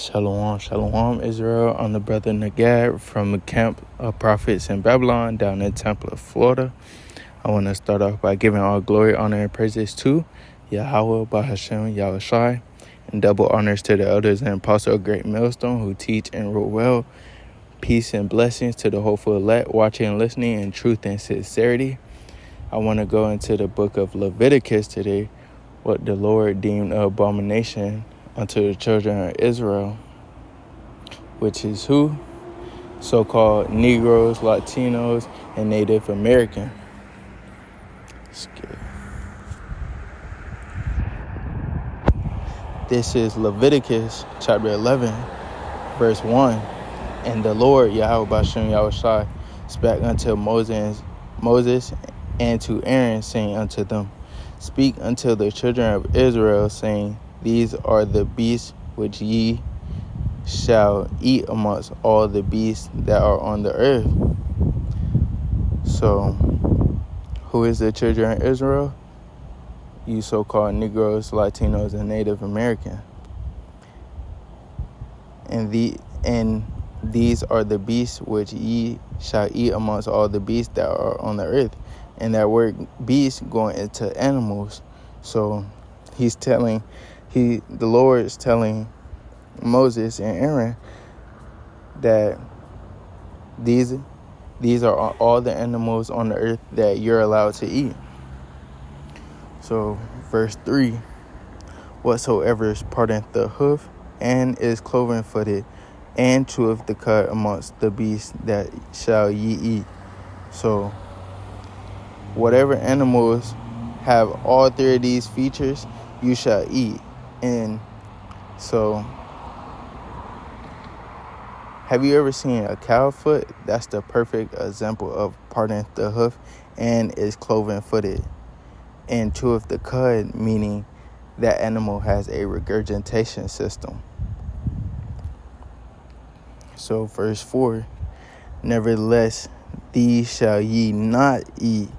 Shalom, shalom, Israel. I'm the brother Nagad from the camp of prophets in Babylon down in Tampa, Florida. I want to start off by giving all glory, honor, and praises to YAHAWAH, BAHASHAM, YAHAWASHI, and double honors to the elders and apostles of Great Millstone who teach and rule well. Peace and blessings to the hopeful elect, watching and listening in truth and sincerity. I want to go into the book of Leveiticus today, what the Lord deemed an abomination unto the children of Israel, which is who? So-called Negroes, Latinos, and Native American. This is Leviticus chapter 11, verse 1. And the Lord, YAHAWASHI, spake unto Moses and to Aaron, saying unto them, Speak unto the children of Israel, saying, These are the beasts which ye shall eat amongst all the beasts that are on the earth. So, who is the children of Israel? You so-called Negroes, Latinos, and Native American. And these are the beasts which ye shall eat amongst all the beasts that are on the earth. And that word beast going into animals. So the Lord is telling Moses and Aaron that these are all the animals on the earth that you're allowed to eat. So verse 3, whatsoever parteth the hoof and is cloven-footed and cheweth the cud amongst the beasts that shall ye eat. So whatever animals have all three of these features, you shall eat. And so, have you ever seen a cow foot? That's the perfect example of parting the hoof and is cloven-footed. And cheweth the cud, meaning that animal has a regurgitation system. So verse 4, nevertheless, these shall ye not eat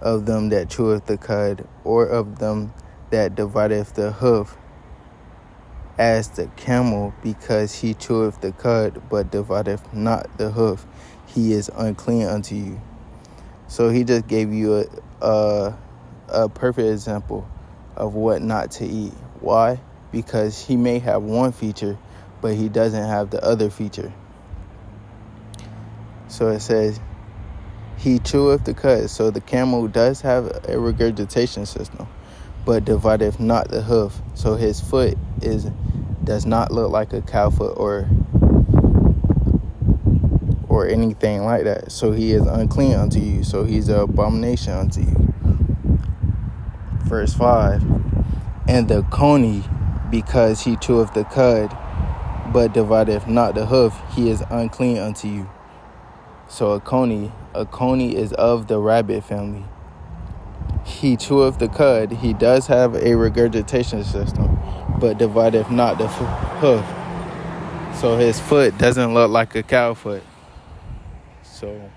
of them that cheweth the cud, or of them that divideth the hoof, as the camel, because he cheweth the cud, but divideth not the hoof, he is unclean unto you. So he just gave you a perfect example of what not to eat. Why? Because he may have one feature, but he doesn't have the other feature. So it says, he cheweth the cud. So the camel does have a regurgitation system, but divideth not the hoof. So his foot does not look like a cow foot or anything like that. So he is unclean unto you. So he's an abomination unto you. Verse 5, and the coney, because he cheweth the cud, but divideth not the hoof, he is unclean unto you. So a coney is of the rabbit family. He cheweth the cud. He does have a regurgitation system, but divideth not the hoof. So his foot doesn't look like a cow foot. So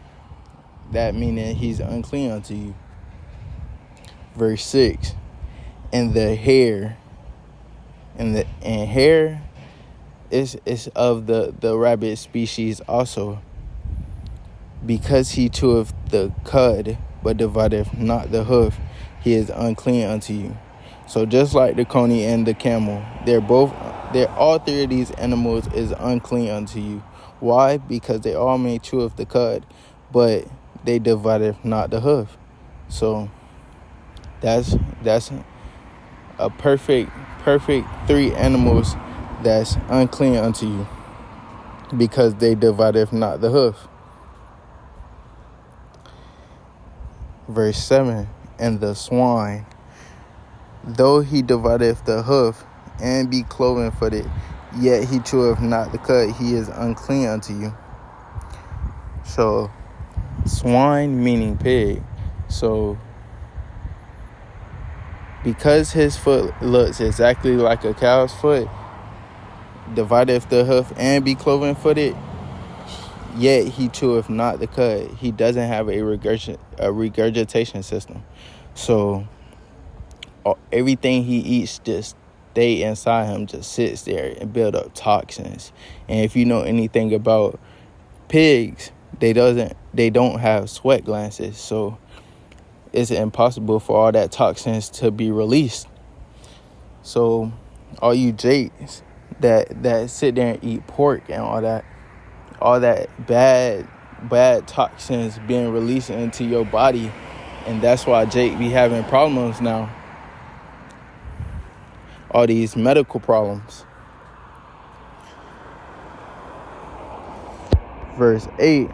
that meaning he's unclean unto you. Verse 6, and the hair, and hair is of the rabbit species also. Because he cheweth the cud, but divideth not the hoof, he is unclean unto you. So just like the coney and the camel, all three of these animals is unclean unto you. Why? Because they all may cheweth the cud, but they divideth not the hoof. So that's a perfect three animals that's unclean unto you, because they divideth not the hoof. Verse 7, and the swine, though he divideth the hoof and be cloven-footed, yet he cheweth not the cud, he is unclean unto you. So swine meaning pig. So because his foot looks exactly like a cow's foot, divideth the hoof and be cloven-footed, yet he cheweth not the cud. He doesn't have a regurgitation system. So everything he eats just stay inside him just sits there and build up toxins. And if you know anything about pigs, they don't have sweat glands, so it's impossible for all that toxins to be released. So all you jakes that sit there and eat pork and all that bad toxins being released into your body, and that's why Jake be having problems now. All these medical problems. Verse 8,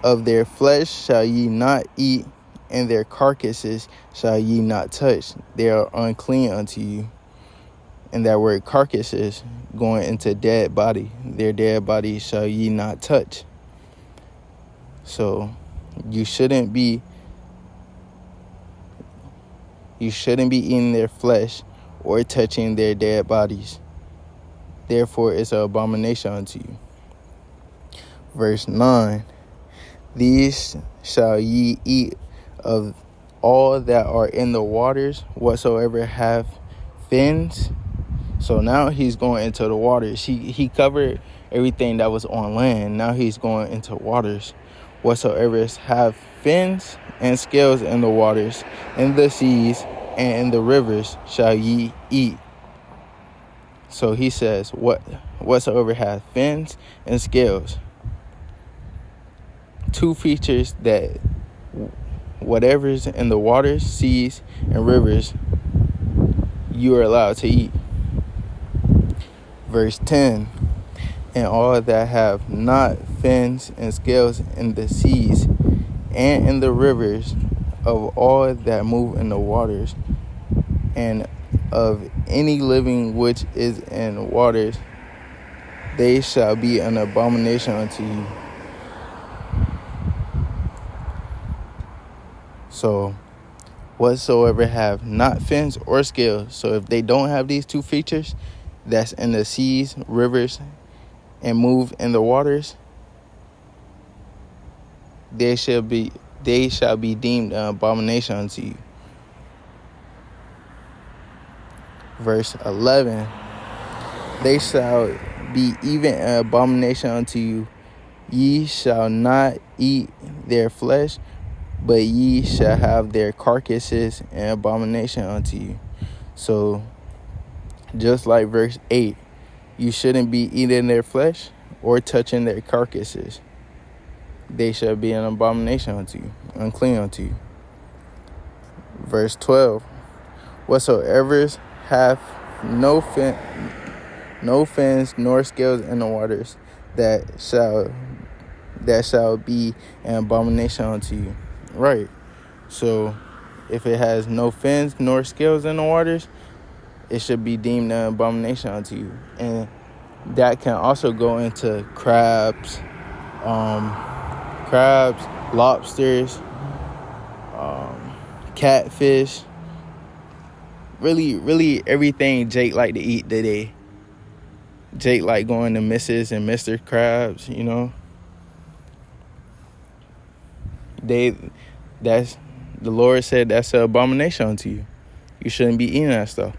of their flesh shall ye not eat, and their carcasses shall ye not touch. They are unclean unto you. And that word carcasses going into dead body. Their dead body shall ye not touch. So you shouldn't be eating their flesh or touching their dead bodies. Therefore it's an abomination unto you. Verse 9, these shall ye eat of all that are in the waters, whatsoever have fins. So now he's going into the waters. He covered everything that was on land. Now he's going into waters. Whatsoever have fins and scales in the waters, in the seas, and in the rivers shall ye eat. So he says, whatsoever have fins and scales. Two features that whatever's in the waters, seas, and rivers, you are allowed to eat. Verse 10, and all that have not fins and scales in the seas and in the rivers, of all that move in the waters, and of any living which is in waters, they shall be an abomination unto you. So whatsoever have not fins or scales, so if they don't have these two features, that's in the seas, rivers, and move in the waters, they shall be deemed an abomination unto you. Verse 11, they shall be even an abomination unto you. Ye shall not eat their flesh, but ye shall have their carcasses an abomination unto you. So just like verse 8, you shouldn't be eating their flesh or touching their carcasses. They shall be an abomination unto you, unclean unto you. Verse 12, whatsoever hath no fins nor scales in the waters, that shall be an abomination unto you. Right. So if it has no fins nor scales in the waters, it should be deemed an abomination unto you. And that can also go into crabs, lobsters, catfish, really everything Jake like to eat today. Jake like going to Mrs. and Mr. Krabs, you know. The Lord said that's an abomination unto you. You shouldn't be eating that stuff.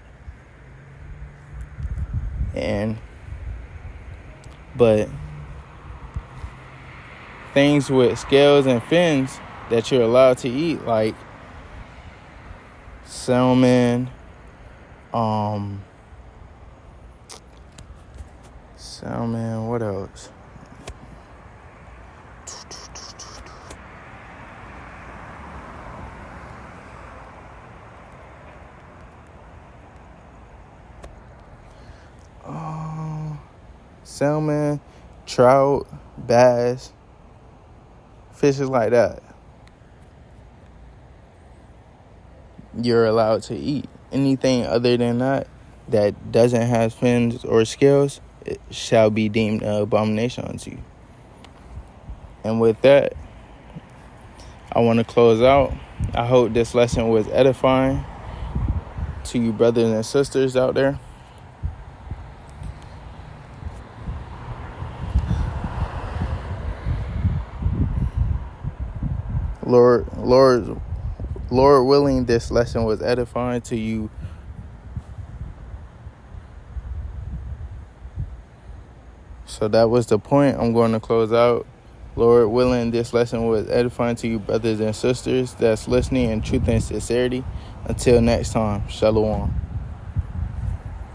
But things with scales and fins that you're allowed to eat, like salmon, what else? Salmon, trout, bass, fishes like that, you're allowed to eat. Anything other than that doesn't have fins or scales, it shall be deemed an abomination unto you. And with that, I want to close out. I hope this lesson was edifying to you brothers and sisters out there. Lord willing, this lesson was edifying to you So that was the point. I'm going to close out. Lord willing, this lesson was edifying to you, brothers and sisters that's listening in truth and sincerity. Until next time, Shalom.